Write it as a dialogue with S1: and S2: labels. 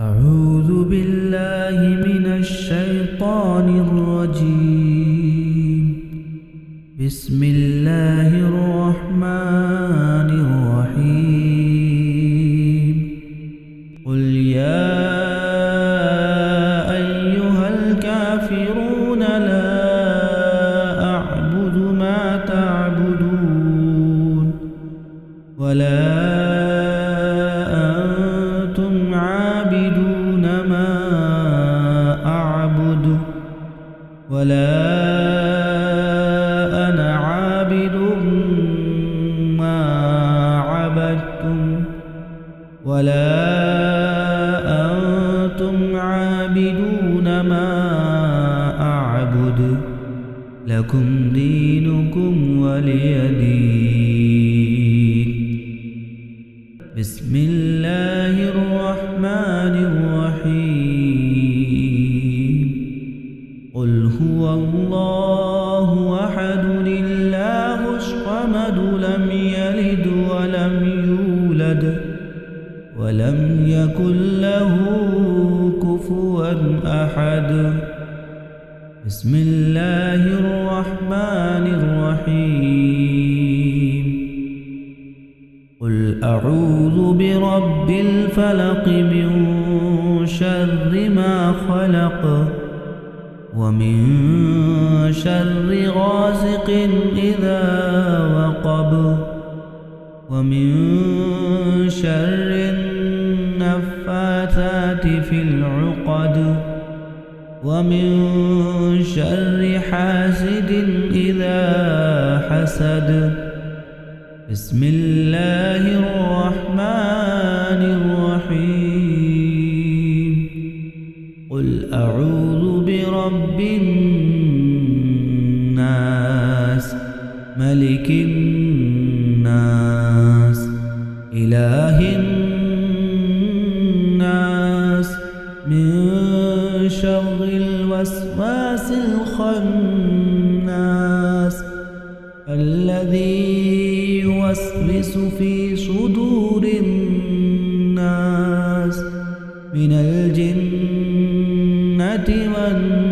S1: أعوذ بالله من الشيطان الرجيم. بسم الله الرحمن الرحيم. قل يا أيها الكافرون لا أعبد ما تعبدون ولا أنتم عابدون ما أعبد ولا أنا عابد ما عبدتم ولا أنتم عابدون ما أعبد لكم دينكم ولي دين. بسم الله الرحمن الرحيم. قل هو الله أحد الله الصمد لم يلد ولم يولد ولم يكن له كفوا أحد. بسم الله الرحمن الرحيم. قل أعوذ برب الفلق من شر ما خلق ومن شر غاسق إذا وقب ومن شر النفاثات في العقد ومن شر حاسد إذا حسد. بسم الله الرحمن الرحيم. قل أعوذ برب الناس ملك الناس إله الناس من شر الوسواس الخناس الذي يوسوس في صدور الناس من الجنة والناس.